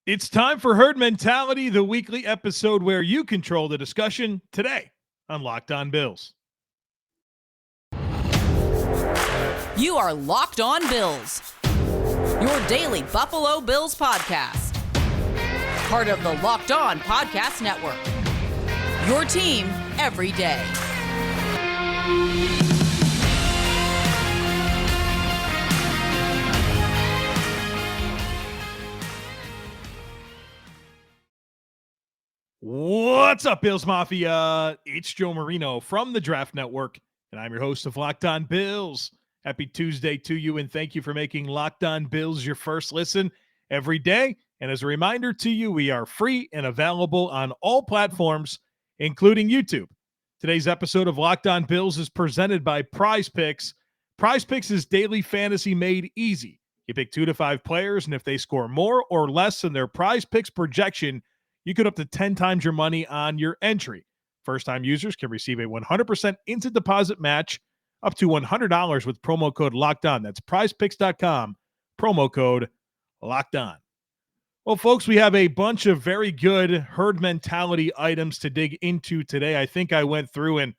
It's time for Herd Mentality, the weekly episode where you control the discussion today on Locked On Bills. You are Locked On Bills, your daily Buffalo Bills podcast. Part of the Locked On Podcast Network, your team every day. What's up, Bills Mafia? It's Joe Marino from the Draft Network, and I'm your host of Locked On Bills. Happy Tuesday to you, and thank you for making Locked On Bills your first listen every day. And as a reminder to you, we are free and available on all platforms, including YouTube. Today's episode of Locked On Bills is presented by Prize Picks. Prize Picks is daily fantasy made easy. You pick 2 to 5 players, and if they score more or less than their Prize Picks projection, you could up to 10 times your money on your entry. First-time users can receive a 100% instant deposit match up to $100 with promo code LOCKEDON. That's prizepicks.com, promo code LOCKEDON. Well, folks, we have a bunch of very good herd mentality items to dig into today. I think I went through and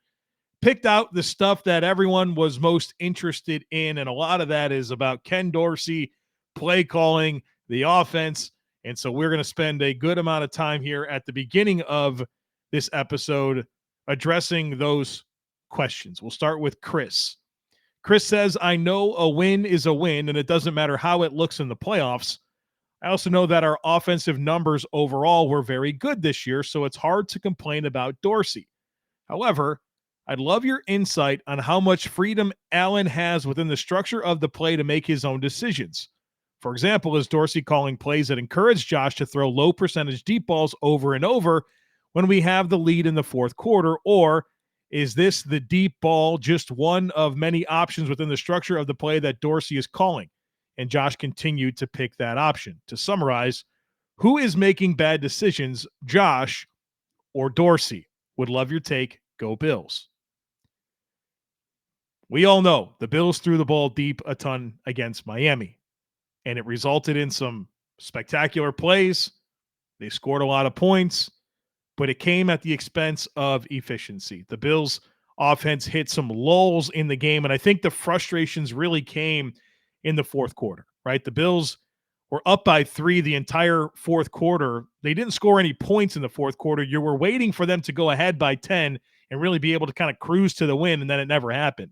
picked out the stuff that everyone was most interested in, and a lot of that is about Ken Dorsey, play calling, the offense. And so we're going to spend a good amount of time here at the beginning of this episode addressing those questions. We'll start with Chris. Chris says, I know a win is a win, and it doesn't matter how it looks in the playoffs. I also know that our offensive numbers overall were very good this year, so it's hard to complain about Dorsey. However, I'd love your insight on how much freedom Allen has within the structure of the play to make his own decisions. For example, is Dorsey calling plays that encourage Josh to throw low percentage deep balls over and over when we have the lead in the fourth quarter? Or is this the deep ball just one of many options within the structure of the play that Dorsey is calling? And Josh continued to pick that option. To summarize, who is making bad decisions, Josh or Dorsey? Would love your take. Go Bills. We all know the Bills threw the ball deep a ton against Miami, and it resulted in some spectacular plays. They scored a lot of points, but it came at the expense of efficiency. The Bills' offense hit some lulls in the game, and I think the frustrations really came in the fourth quarter, right? The Bills were up by 3 the entire fourth quarter. They didn't score any points in the fourth quarter. You were waiting for them to go ahead by 10 and really be able to kind of cruise to the win, and then it never happened.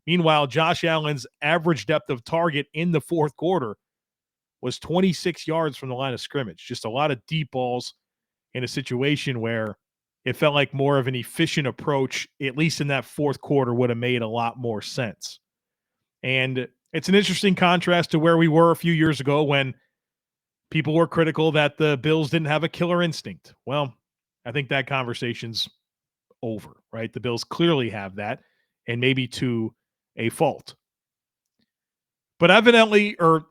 Meanwhile, Josh Allen's average depth of target in the fourth quarter was 26 yards from the line of scrimmage. Just a lot of deep balls in a situation where it felt like more of an efficient approach, at least in that fourth quarter, would have made a lot more sense. And it's an interesting contrast to where we were a few years ago when people were critical that the Bills didn't have a killer instinct. Well, I think that conversation's over, right? The Bills clearly have that, and maybe to a fault. But evidently, or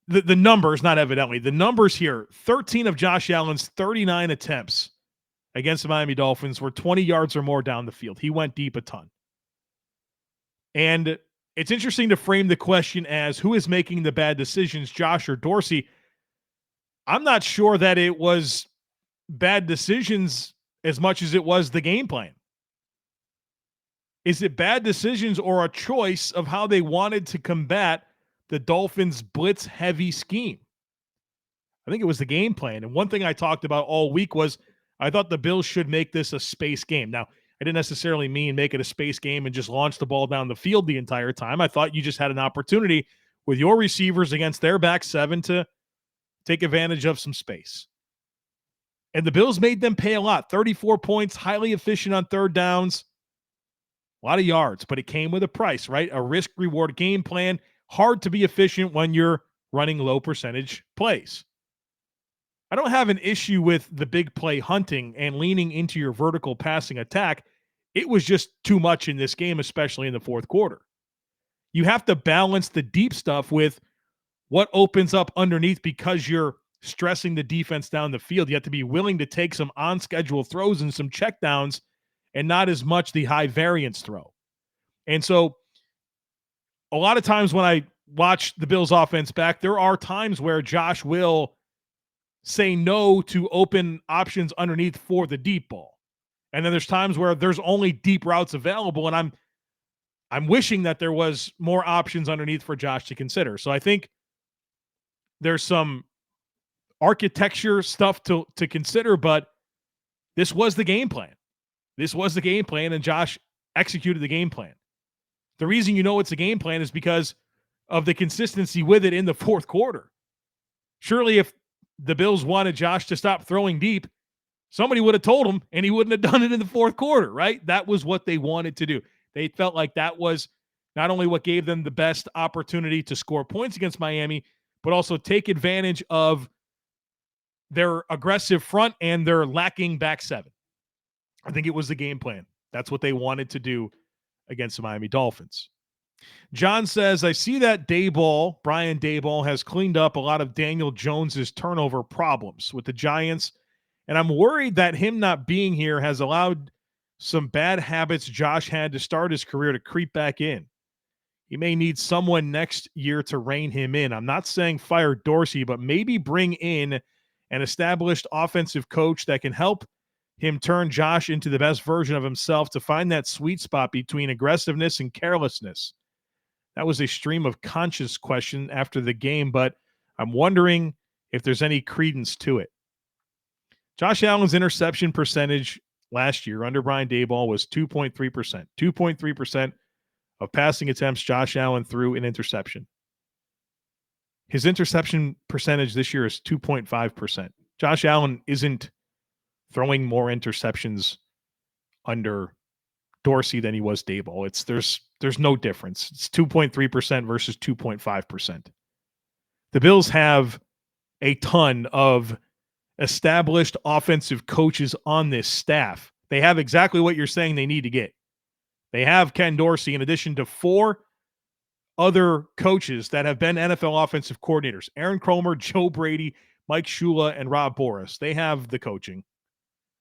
the numbers, not evidently, the numbers here, 13 of Josh Allen's 39 attempts against the Miami Dolphins were 20 yards or more down the field. He went deep a ton. And it's interesting to frame the question as who is making the bad decisions, Josh or Dorsey. I'm not sure that it was bad decisions as much as it was the game plan. Is it bad decisions or a choice of how they wanted to combat the Dolphins' blitz-heavy scheme? I think it was the game plan. And one thing I talked about all week was I thought the Bills should make this a space game. Now, I didn't necessarily mean make it a space game and just launch the ball down the field the entire time. I thought you just had an opportunity with your receivers against their back seven to take advantage of some space. And the Bills made them pay a lot. 34 points, highly efficient on third downs. A lot of yards, but it came with a price, right? A risk-reward game plan. Hard to be efficient when you're running low percentage plays. I don't have an issue with the big play hunting and leaning into your vertical passing attack. It was just too much in this game, especially in the fourth quarter. You have to balance the deep stuff with what opens up underneath because you're stressing the defense down the field. You have to be willing to take some on-schedule throws and some checkdowns and not as much the high variance throw. And so a lot of times when I watch the Bills offense back, there are times where Josh will say no to open options underneath for the deep ball. And then there's times where there's only deep routes available, and I'm wishing that there was more options underneath for Josh to consider. So I think there's some architecture stuff to consider, but this was the game plan. This was the game plan, and Josh executed the game plan. The reason you know it's a game plan is because of the consistency with it in the fourth quarter. Surely if the Bills wanted Josh to stop throwing deep, somebody would have told him, and he wouldn't have done it in the fourth quarter, right? That was what they wanted to do. They felt like that was not only what gave them the best opportunity to score points against Miami, but also take advantage of their aggressive front and their lacking back seven. I think it was the game plan. That's what they wanted to do against the Miami Dolphins. John says, I see that Brian Daboll, has cleaned up a lot of Daniel Jones's turnover problems with the Giants, and I'm worried that him not being here has allowed some bad habits Josh had to start his career to creep back in. He may need someone next year to rein him in. I'm not saying fire Dorsey, but maybe bring in an established offensive coach that can help him turn Josh into the best version of himself to find that sweet spot between aggressiveness and carelessness. That was a stream of conscious question after the game, but I'm wondering if there's any credence to it. Josh Allen's interception percentage last year under Brian Daboll was 2.3%. 2.3% of passing attempts Josh Allen threw an interception. His interception percentage this year is 2.5%. Josh Allen isn't throwing more interceptions under Dorsey than he was Daboll. There's no difference. It's 2.3% versus 2.5%. The Bills have a ton of established offensive coaches on this staff. They have exactly what you're saying they need to get. They have Ken Dorsey in addition to 4 other coaches that have been NFL offensive coordinators. Aaron Kromer, Joe Brady, Mike Shula, and Rob Boras. They have the coaching.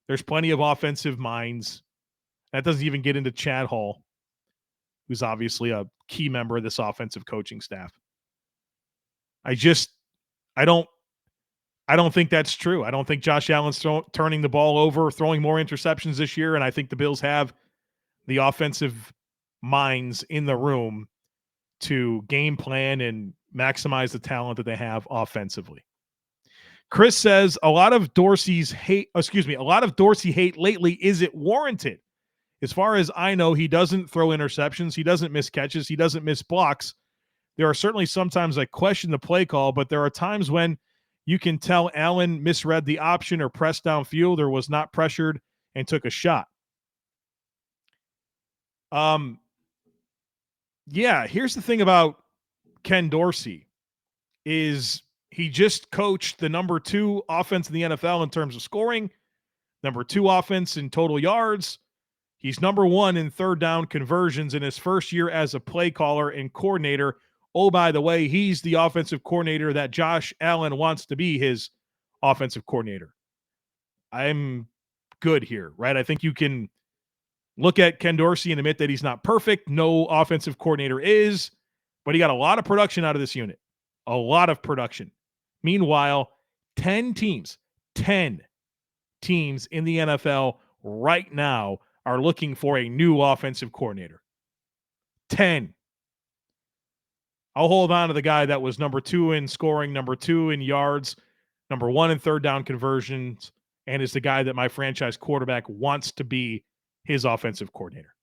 There's plenty of offensive minds. That doesn't even get into Chad Hall, who's obviously a key member of this offensive coaching staff. I don't think that's true. I don't think Josh Allen's turning the ball over, throwing more interceptions this year, and I think the Bills have the offensive minds in the room to game plan and maximize the talent that they have offensively. Chris says a lot of Dorsey hate lately. Is it warranted? As far as I know, he doesn't throw interceptions. He doesn't miss catches. He doesn't miss blocks. There are certainly sometimes I question the play call, but there are times when you can tell Allen misread the option or pressed downfield or was not pressured and took a shot. Yeah, here's the thing about Ken Dorsey is he just coached the number 2 offense in the NFL in terms of scoring, number 2 offense in total yards. He's number 1 in third down conversions in his first year as a play caller and coordinator. Oh, by the way, he's the offensive coordinator that Josh Allen wants to be his offensive coordinator. I'm good here, right? I think you can look at Ken Dorsey and admit that he's not perfect. No offensive coordinator is, but he got a lot of production out of this unit. A lot of production. Meanwhile, 10 teams in the NFL right now are looking for a new offensive coordinator. 10. I'll hold on to the guy that was number 2 in scoring, number 2 in yards, number 1 in third down conversions, and is the guy that my franchise quarterback wants to be his offensive coordinator.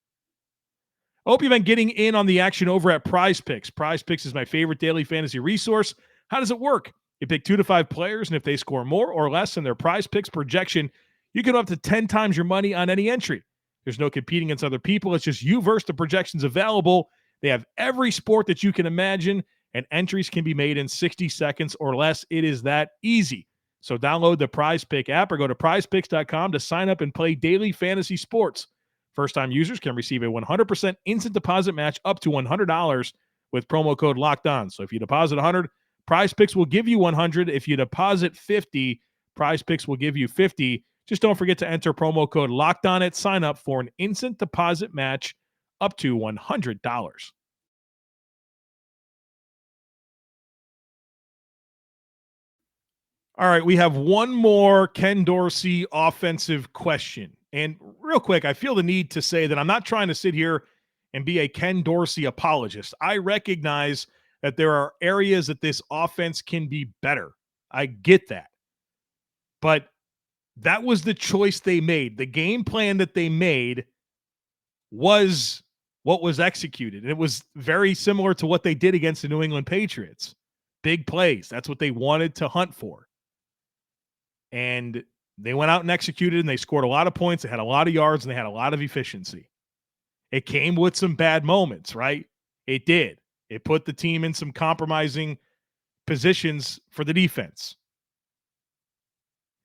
I hope you've been getting in on the action over at Prize Picks. Prize Picks is my favorite daily fantasy resource. How does it work? You pick 2 to 5 players, and if they score more or less than their Prize Picks projection, you get up to 10 times your money on any entry. There's no competing against other people. It's just you versus the projections available. They have every sport that you can imagine, and entries can be made in 60 seconds or less. It is that easy. So download the Prize Pick app or go to prizepicks.com to sign up and play daily fantasy sports. First-time users can receive a 100% instant deposit match up to $100 with promo code LOCKEDON. So if you deposit $100, Prize Picks will give you $100. If you deposit $50, Prize Picks will give you $50. Just don't forget to enter promo code LOCKEDON at sign up for an instant deposit match up to $100. All right, we have one more Ken Dorsey offensive question. And real quick, I feel the need to say that I'm not trying to sit here and be a Ken Dorsey apologist. I recognize that there are areas that this offense can be better. I get that. But that was the choice they made. The game plan that they made was what was executed. And it was very similar to what they did against the New England Patriots. Big plays. That's what they wanted to hunt for. And they went out and executed, and they scored a lot of points. They had a lot of yards, and they had a lot of efficiency. It came with some bad moments, right? It did. It put the team in some compromising positions for the defense.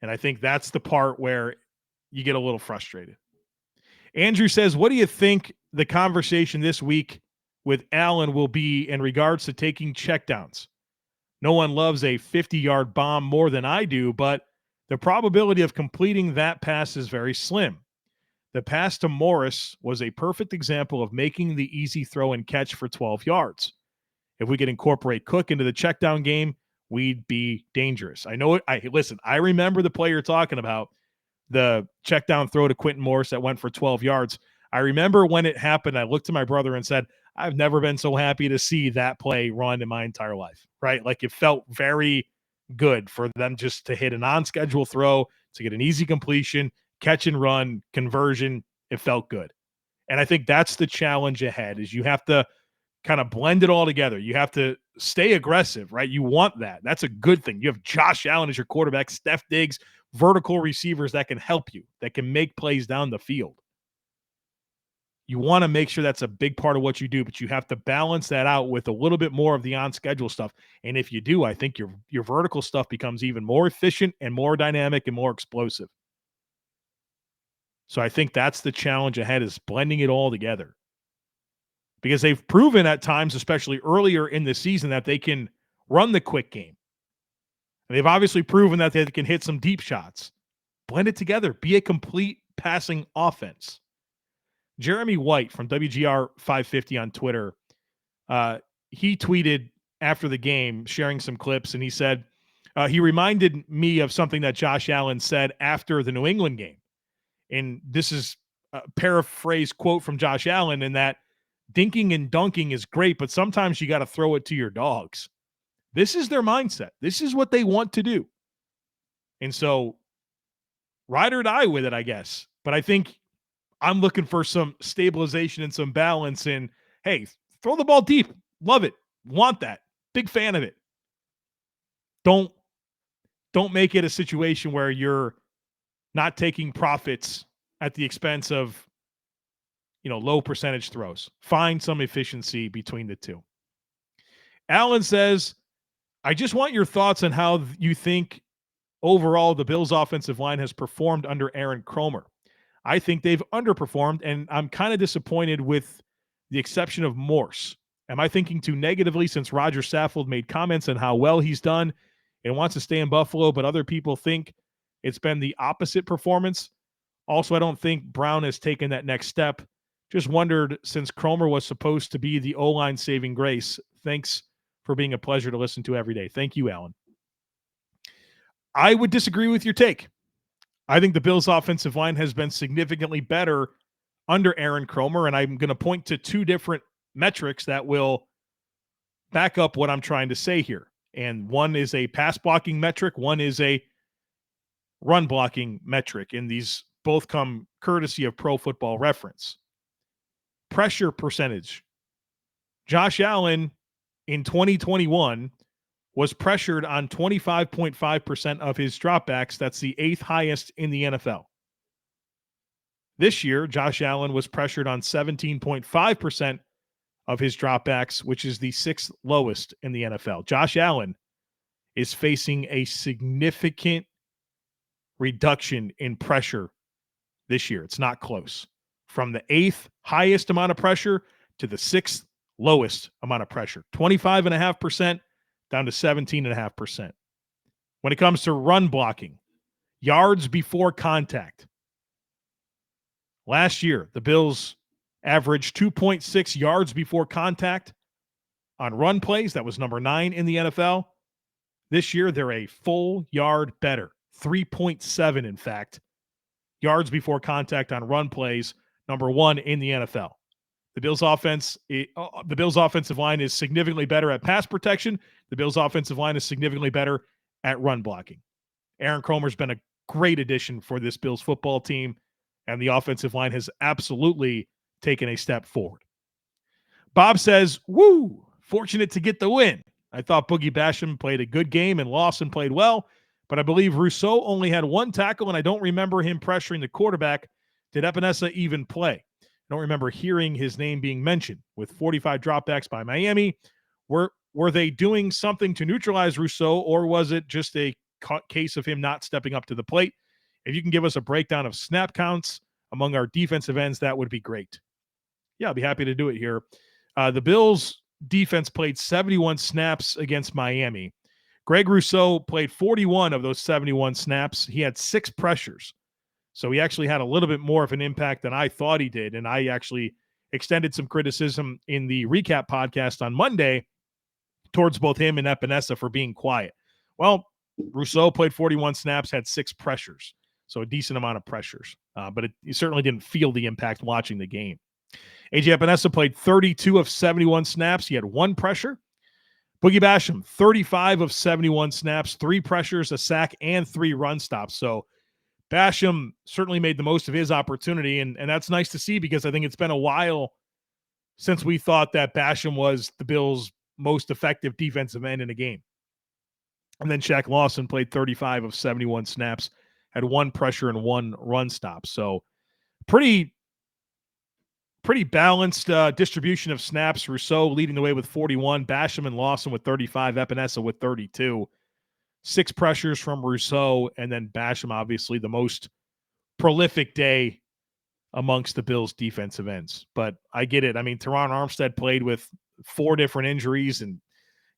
And I think that's the part where you get a little frustrated. Andrew says, what do you think the conversation this week with Allen will be in regards to taking checkdowns? No one loves a 50-yard bomb more than I do, but the probability of completing that pass is very slim. The pass to Morris was a perfect example of making the easy throw and catch for 12 yards. If we could incorporate Cook into the checkdown game, we'd be dangerous. I know it. Listen, I remember the play you're talking about, the checkdown throw to Quentin Morris that went for 12 yards. I remember when it happened, I looked to my brother and said, I've never been so happy to see that play run in my entire life, right? Like it felt very good for them just to hit an on-schedule throw, to get an easy completion, catch and run, conversion. It felt good. And I think that's the challenge ahead is you have to kind of blend it all together. You have to stay aggressive, right? You want that. That's a good thing. You have Josh Allen as your quarterback, Steph Diggs, vertical receivers that can help you, that can make plays down the field. You want to make sure that's a big part of what you do, but you have to balance that out with a little bit more of the on-schedule stuff. And if you do, I think your vertical stuff becomes even more efficient and more dynamic and more explosive. So I think that's the challenge ahead is blending it all together. Because they've proven at times, especially earlier in the season, that they can run the quick game. And they've obviously proven that they can hit some deep shots. Blend it together. Be a complete passing offense. Jeremy White from WGR 550 on Twitter, he tweeted after the game, sharing some clips, and he said, he reminded me of something that Josh Allen said after the New England game. And this is a paraphrase quote from Josh Allen in that dinking and dunking is great, but sometimes you got to throw it to your dogs. This is their mindset. This is what they want to do. And so ride or die with it, I guess. But I think I'm looking for some stabilization and some balance and, hey, throw the ball deep. Love it. Want that. Big fan of it. Don't make it a situation where you're not taking profits at the expense of, low percentage throws. Find some efficiency between the two. Allen says, I just want your thoughts on how you think overall the Bills' offensive line has performed under Aaron Kromer. I think they've underperformed, and I'm kind of disappointed with the exception of Morse. Am I thinking too negatively since Roger Saffold made comments on how well he's done and wants to stay in Buffalo, but other people think it's been the opposite performance? Also, I don't think Brown has taken that next step. Just wondered, since Kromer was supposed to be the O-line saving grace, thanks for being a pleasure to listen to every day. Thank you, Alan. I would disagree with your take. I think the Bills' offensive line has been significantly better under Aaron Kromer, and I'm going to point to two different metrics that will back up what I'm trying to say here. And one is a pass blocking metric, one is a run blocking metric, and these both come courtesy of Pro Football Reference. Pressure percentage. Josh Allen in 2021 was pressured on 25.5% of his dropbacks. That's the 8th highest in the NFL. This year, Josh Allen was pressured on 17.5% of his dropbacks, which is the 6th lowest in the NFL. Josh Allen is facing a significant reduction in pressure this year. It's not close. From the 8th highest amount of pressure to the 6th lowest amount of pressure. 25.5% down to 17.5%. When it comes to run blocking, yards before contact. Last year, the Bills averaged 2.6 yards before contact on run plays. That was number 9 in the NFL. This year, they're a full yard better, 3.7, in fact, yards before contact on run plays, number one in the NFL. The Bills' offensive line is significantly better at pass protection. The Bills' offensive line is significantly better at run blocking. Aaron Kromer's been a great addition for this Bills football team, and the offensive line has absolutely taken a step forward. Bob says, woo, fortunate to get the win. I thought Boogie Basham played a good game and Lawson played well, but I believe Rousseau only had one tackle, and I don't remember him pressuring the quarterback. Did Epinesa even play? I don't remember hearing his name being mentioned. With 45 dropbacks by Miami, were they doing something to neutralize Rousseau, or was it just a case of him not stepping up to the plate? If you can give us a breakdown of snap counts among our defensive ends, that would be great. Yeah, I'll be happy to do it here. The Bills defense played 71 snaps against Miami. Greg Rousseau played 41 of those 71 snaps. He had 6 pressures. So he actually had a little bit more of an impact than I thought he did. And I actually extended some criticism in the recap podcast on Monday towards both him and Epinesa for being quiet. Well, Rousseau played 41 snaps, had 6 pressures. So a decent amount of pressures. But he certainly didn't feel the impact watching the game. A.J. Epinesa played 32 of 71 snaps. He had 1 pressure. Boogie Basham, 35 of 71 snaps, 3 pressures, a sack, and 3 run stops. So Basham certainly made the most of his opportunity, and that's nice to see because I think it's been a while since we thought that Basham was the Bills' most effective defensive end in a game. And then Shaq Lawson played 35 of 71 snaps, had 1 pressure and 1 run stop. So pretty balanced distribution of snaps. Rousseau leading the way with 41, Basham and Lawson with 35, Epinesa with 32. 6 pressures from Rousseau, and then Basham, obviously, the most prolific day amongst the Bills' defensive ends. But I get it. I mean, Teron Armstead played with 4 different injuries, and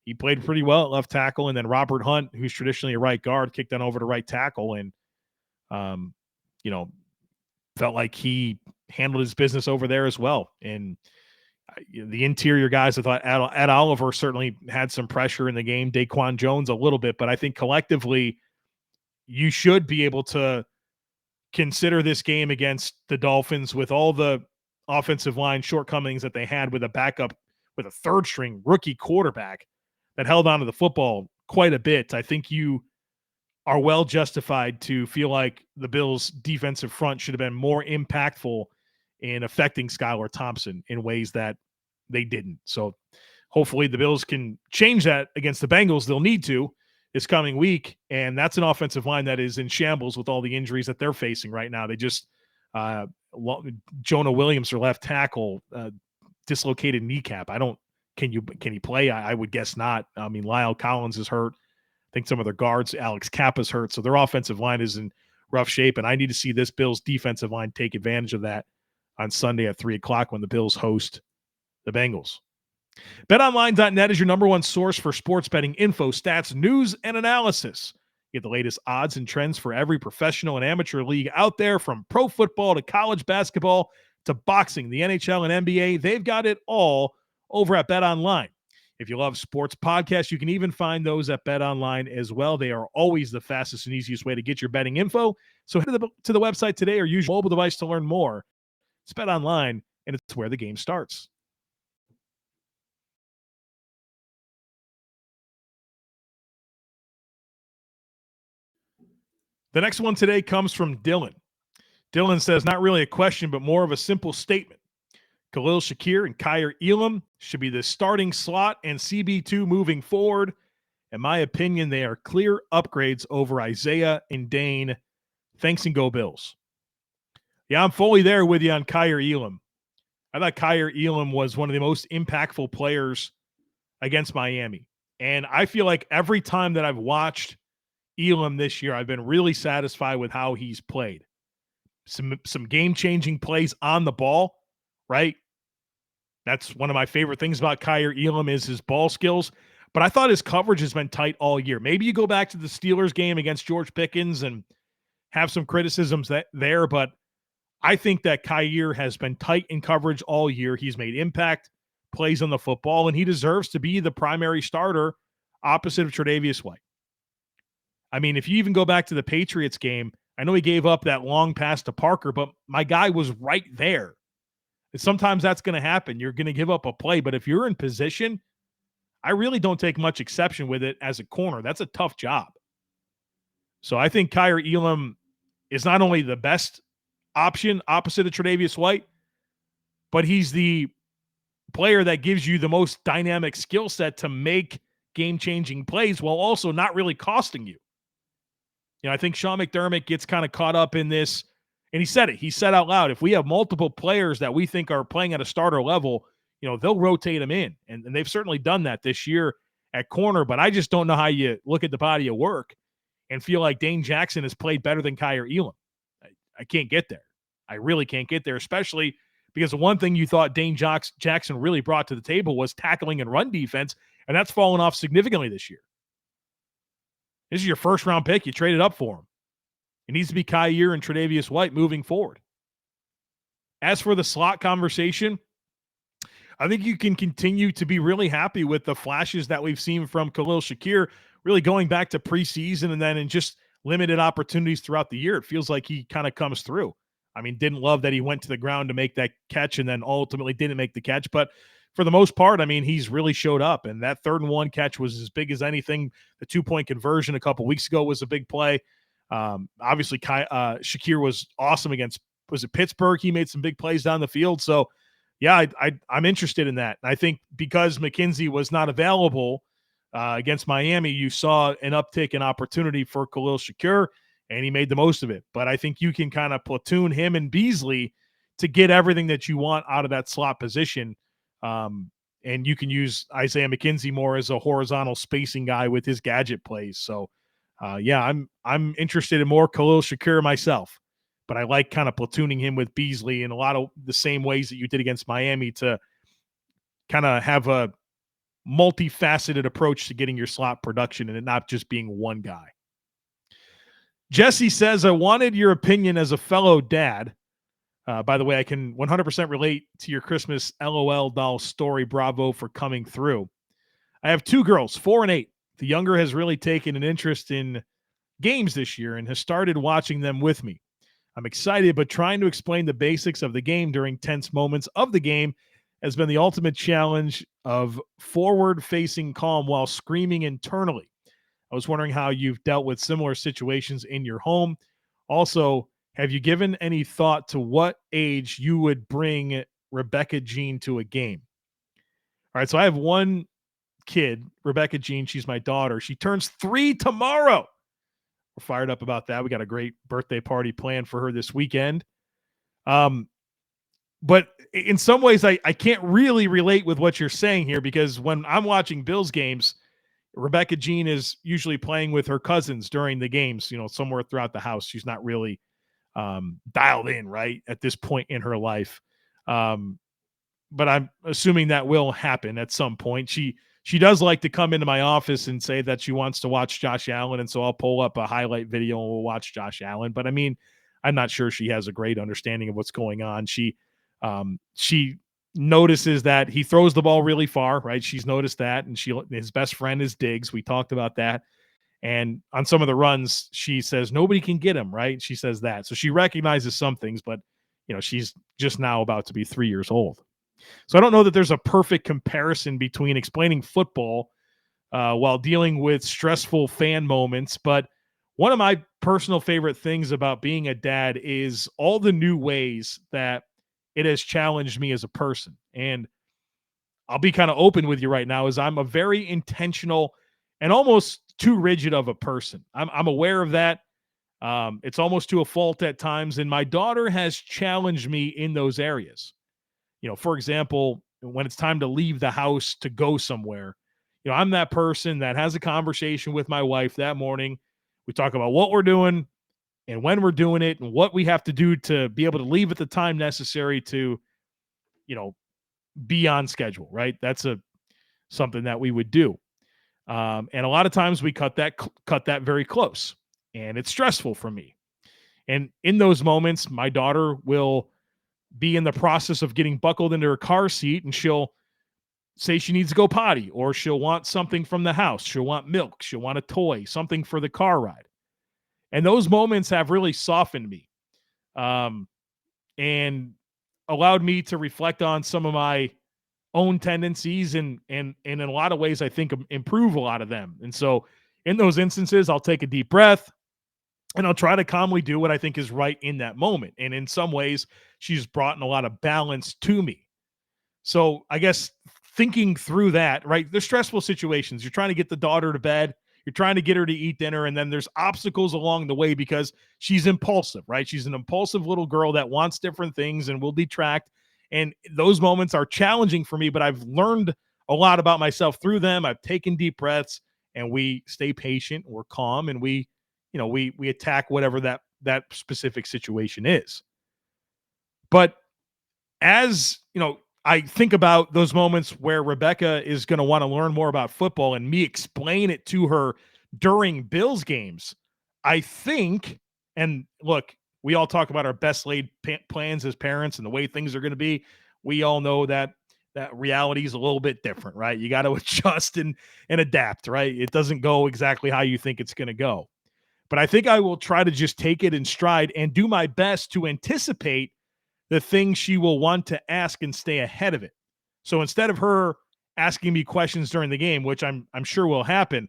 he played pretty well at left tackle. And then Robert Hunt, who's traditionally a right guard, kicked on over to right tackle and, felt like he handled his business over there as well. And the interior guys, I thought Ed Oliver certainly had some pressure in the game. Daquan Jones a little bit, but I think collectively you should be able to consider this game against the Dolphins with all the offensive line shortcomings that they had with a backup, with a third-string rookie quarterback that held onto the football quite a bit. I think you are well justified to feel like the Bills' defensive front should have been more impactful in affecting Skylar Thompson in ways that they didn't. So hopefully the Bills can change that against the Bengals. They'll need to this coming week, and that's an offensive line that is in shambles with all the injuries that they're facing right now. They just Jonah Williams, their left tackle, dislocated kneecap. Can he play? I would guess not. I mean, Lyle Collins is hurt. I think some of their guards, Alex Kappa's hurt. So their offensive line is in rough shape, and I need to see this Bills defensive line take advantage of that on Sunday at 3:00 when the Bills host the Bengals. BetOnline.net is your number one source for sports betting info, stats, news, and analysis. Get the latest odds and trends for every professional and amateur league out there, from pro football to college basketball to boxing, the NHL, and NBA. They've got it all over at BetOnline. If you love sports podcasts, you can even find those at BetOnline as well. They are always the fastest and easiest way to get your betting info. So head to the website today or use your mobile device to learn more. It's BetOnline, and it's where the game starts. The next one today comes from Dylan. Dylan says, not really a question, but more of a simple statement. Khalil Shakir and Kaiir Elam should be the starting slot and CB2 moving forward. In my opinion, they are clear upgrades over Isaiah and Dane. Thanks and go Bills. Yeah, I'm fully there with you on Kaiir Elam. I thought Kaiir Elam was one of the most impactful players against Miami. And I feel like every time that I've watched Elam this year, I've been really satisfied with how he's played. Some game-changing plays on the ball, right? That's one of my favorite things about Kaiir Elam is his ball skills. But I thought his coverage has been tight all year. Maybe you go back to the Steelers game against George Pickens and have some criticisms there, but I think that Kaiir has been tight in coverage all year. He's made impact plays on the football, and he deserves to be the primary starter opposite of Tre'Davious White. I mean, if you even go back to the Patriots game, I know he gave up that long pass to Parker, but my guy was right there. And sometimes that's going to happen. You're going to give up a play, but if you're in position, I really don't take much exception with it as a corner. That's a tough job. So I think Kaiir Elam is not only the best option opposite of Tre'Davious White, but he's the player that gives you the most dynamic skill set to make game-changing plays while also not really costing you. I think Sean McDermott gets kind of caught up in this, and he said it. He said out loud, if we have multiple players that we think are playing at a starter level, they'll rotate them in. And they've certainly done that this year at corner, but I just don't know how you look at the body of work and feel like Dane Jackson has played better than Kaiir Elam. I can't get there. I really can't get there, especially because the one thing you thought Dane Jackson really brought to the table was tackling and run defense, and that's fallen off significantly this year. This is your first-round pick. You traded up for him. It needs to be Kaiir and Tre'Davious White moving forward. As for the slot conversation, I think you can continue to be really happy with the flashes that we've seen from Khalil Shakir, really going back to preseason and then in just limited opportunities throughout the year. It feels like he kind of comes through. I mean, didn't love that he went to the ground to make that catch and then ultimately didn't make the catch. But for the most part, I mean, he's really showed up. And that 3rd-and-1 catch was as big as anything. The 2-point conversion a couple weeks ago was a big play. Obviously, Shakir was awesome against, was it Pittsburgh? He made some big plays down the field. So, yeah, I'm interested in that. And I think because McKenzie was not available against Miami, you saw an uptick in opportunity for Khalil Shakir, and he made the most of it. But I think you can kind of platoon him and Beasley to get everything that you want out of that slot position. And you can use Isaiah McKenzie more as a horizontal spacing guy with his gadget plays. So, yeah, I'm interested in more Khalil Shakir myself, but I like kind of platooning him with Beasley in a lot of the same ways that you did against Miami to kind of have a multifaceted approach to getting your slot production and it not just being one guy. Jesse says, I wanted your opinion as a fellow dad. By the way, I can 100% relate to your Christmas LOL doll story. Bravo for coming through. I have 2 girls, 4 and 8. The younger has really taken an interest in games this year and has started watching them with me. I'm excited, but trying to explain the basics of the game during tense moments of the game has been the ultimate challenge of forward-facing calm while screaming internally. I was wondering how you've dealt with similar situations in your home. Also, have you given any thought to what age you would bring Rebecca Jean to a game? All right, so I have one kid, Rebecca Jean. She's my daughter. She turns 3 tomorrow. We're fired up about that. We got a great birthday party planned for her this weekend. But in some ways, I can't really relate with what you're saying here because when I'm watching Bills games, Rebecca Jean is usually playing with her cousins during the games, somewhere throughout the house. She's not really dialed in, right, at this point in her life. But I'm assuming that will happen at some point. She does like to come into my office and say that she wants to watch Josh Allen, and so I'll pull up a highlight video and we'll watch Josh Allen. But, I mean, I'm not sure she has a great understanding of what's going on. She notices that he throws the ball really far, right? She's noticed that, and his best friend is Diggs. We talked about that. And on some of the runs, she says, nobody can get him, right? She says that. So she recognizes some things, but, she's just now about to be 3 years old. So I don't know that there's a perfect comparison between explaining football while dealing with stressful fan moments. But one of my personal favorite things about being a dad is all the new ways that it has challenged me as a person. And I'll be kind of open with you right now is I'm a very intentional and almost too rigid of a person. I'm aware of that. It's almost to a fault at times. And my daughter has challenged me in those areas. For example, when it's time to leave the house to go somewhere, I'm that person that has a conversation with my wife that morning. We talk about what we're doing and when we're doing it and what we have to do to be able to leave at the time necessary to, be on schedule, right? That's something that we would do. And a lot of times we cut that very close, and it's stressful for me. And in those moments, my daughter will be in the process of getting buckled into her car seat, and she'll say she needs to go potty, or she'll want something from the house. She'll want milk. She'll want a toy, something for the car ride. And those moments have really softened me, and allowed me to reflect on some of my own tendencies, and in a lot of ways, I think improve a lot of them. And so in those instances, I'll take a deep breath and I'll try to calmly do what I think is right in that moment. And in some ways, she's brought in a lot of balance to me. So I guess thinking through that, right? There's stressful situations. You're trying to get the daughter to bed. You're trying to get her to eat dinner. And then there's obstacles along the way because she's impulsive, right? She's an impulsive little girl that wants different things and will detract. And those moments are challenging for me, but I've learned a lot about myself through them. I've taken deep breaths, and we stay patient. We're calm, and we attack whatever that specific situation is. But as I think about those moments where Rebecca is going to want to learn more about football and me explain it to her during Bills games. I think, and look, we all talk about our best laid plans as parents and the way things are going to be. We all know that reality is a little bit different, right? You got to adjust and adapt, right? It doesn't go exactly how you think it's going to go. But I think I will try to just take it in stride and do my best to anticipate the things she will want to ask and stay ahead of it. So instead of her asking me questions during the game, which I'm sure will happen,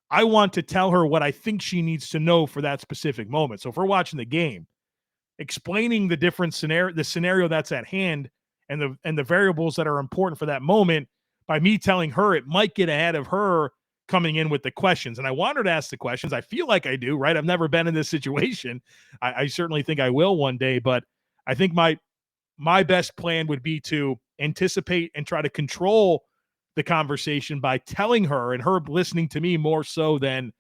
I want to tell her what I think she needs to know for that specific moment. So if we're watching the game, explaining the different scenario that's at hand and the variables that are important for that moment, by me telling her, it might get ahead of her coming in with the questions. And I want her to ask the questions. I feel like I do, right? I've never been in this situation. I certainly think I will one day, but I think my best plan would be to anticipate and try to control the conversation by telling her and her listening to me more so than,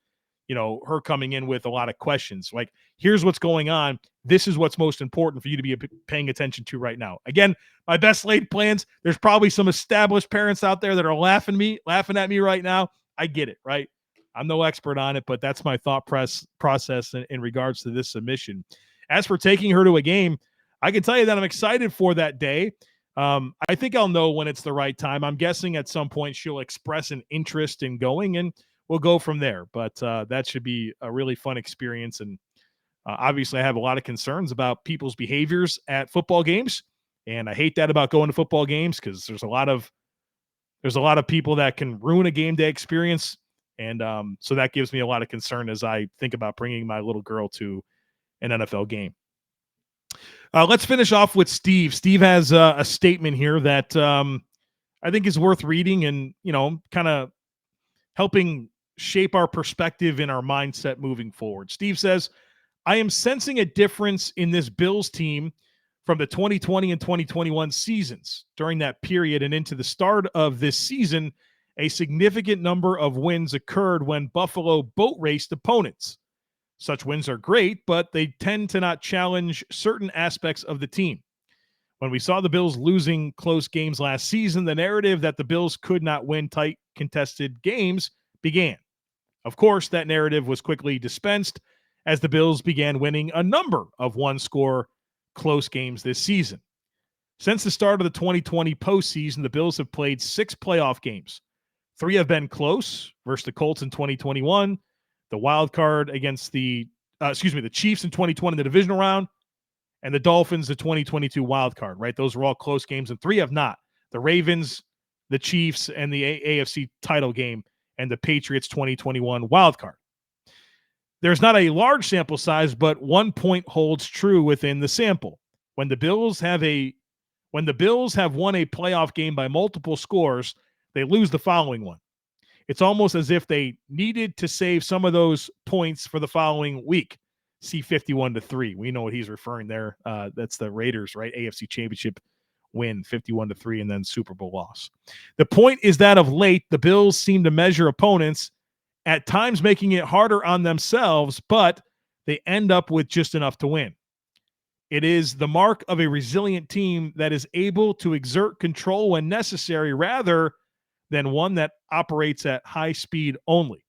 her coming in with a lot of questions. Like, here's what's going on. This is what's most important for you to be paying attention to right now. Again, my best laid plans. There's probably some established parents out there that are laughing at me right now. I get it, right? I'm no expert on it, but that's my thought process in regards to this submission. As for taking her to a game, I can tell you that I'm excited for that day. I think I'll know when it's the right time. I'm guessing at some point she'll express an interest in going, and we'll go from there. But that should be a really fun experience. And obviously, I have a lot of concerns about people's behaviors at football games, and I hate that about going to football games because there's a lot of people that can ruin a game day experience, and so that gives me a lot of concern as I think about bringing my little girl to an NFL game. Let's finish off with Steve. Steve has a statement here that I think is worth reading and, kind of helping shape our perspective and our mindset moving forward. Steve says, I am sensing a difference in this Bills team from the 2020 and 2021 seasons. During that period and into the start of this season, a significant number of wins occurred when Buffalo boat raced opponents. Such wins are great, but they tend to not challenge certain aspects of the team. When we saw the Bills losing close games last season, the narrative that the Bills could not win tight, contested games began. Of course, that narrative was quickly dispensed as the Bills began winning a number of one-score close games this season. Since the start of the 2020 postseason, the Bills have played 6 playoff games. 3 have been close versus the Colts in 2021, the wild card against the Chiefs in 2020 in the divisional round, and the Dolphins, the 2022 wild card, right? Those were all close games, and 3 have not. The Ravens, the Chiefs, and the AFC title game, and the Patriots 2021 wild card. There's not a large sample size, but 1 point holds true within the sample. When the Bills have won a playoff game by multiple scores, they lose the following one. It's almost as if they needed to save some of those points for the following week. See 51-3. We know what he's referring there. That's the Raiders, right? AFC Championship win 51-3 and then Super Bowl loss. The point is that of late, the Bills seem to measure opponents, at times making it harder on themselves, but they end up with just enough to win. It is the mark of a resilient team that is able to exert control when necessary rather than one that operates at high speed only.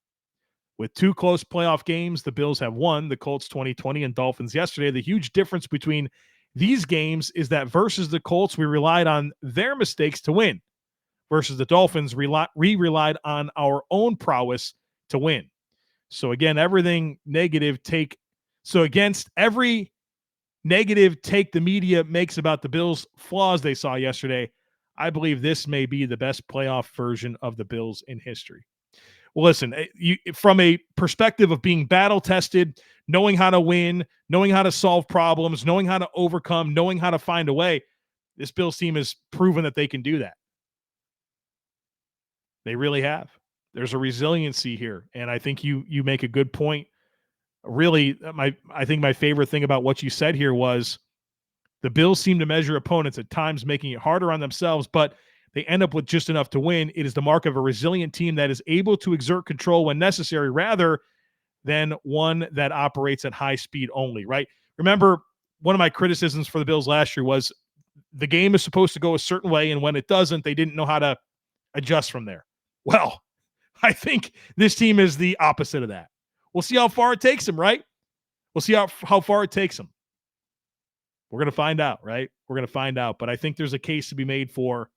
With 2 close playoff games the Bills have won, the Colts 2020 and Dolphins yesterday, the huge difference between these games is that versus the Colts, we relied on their mistakes to win. versus the Dolphins, we relied on our own prowess to win. So again, everything negative take. So against every negative take the media makes about the Bills' flaws they saw yesterday, I believe this may be the best playoff version of the Bills in history. Well, listen, from a perspective of being battle-tested, knowing how to win, knowing how to solve problems, knowing how to overcome, knowing how to find a way, this Bills team has proven that they can do that. They really have. There's a resiliency here, and I think you make a good point. Really, I think my favorite thing about what you said here was the Bills seem to measure opponents at times, making it harder on themselves, but they end up with just enough to win. It is the mark of a resilient team that is able to exert control when necessary rather than one that operates at high speed only, right? Remember, one of my criticisms for the Bills last year was the game is supposed to go a certain way, and when it doesn't, they didn't know how to adjust from there. Well, I think this team is the opposite of that. We'll see how far it takes them, right? We'll see how far it takes them. We're going to find out, right? We're going to find out. But I think there's a case to be made for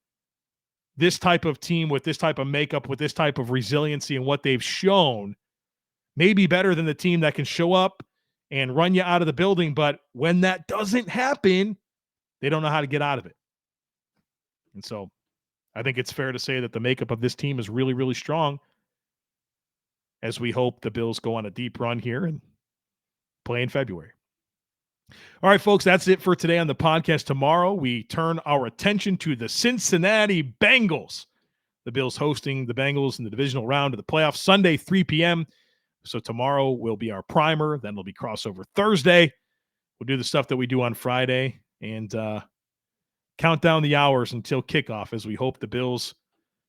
this type of team with this type of makeup, with this type of resiliency and what they've shown may be better than the team that can show up and run you out of the building. But when that doesn't happen, they don't know how to get out of it. And so I think it's fair to say that the makeup of this team is really, really strong as we hope the Bills go on a deep run here and play in February. All right, folks, that's it for today on the podcast. Tomorrow, we turn our attention to the Cincinnati Bengals. The Bills hosting the Bengals in the divisional round of the playoffs Sunday, 3 p.m. So tomorrow will be our primer. Then it'll be crossover Thursday. We'll do the stuff that we do on Friday and count down the hours until kickoff as we hope the Bills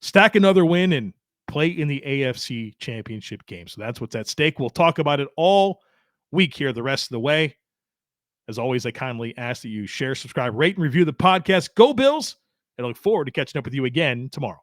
stack another win and play in the AFC Championship game. So that's what's at stake. We'll talk about it all week here the rest of the way. As always, I kindly ask that you share, subscribe, rate, and review the podcast. Go Bills! And I look forward to catching up with you again tomorrow.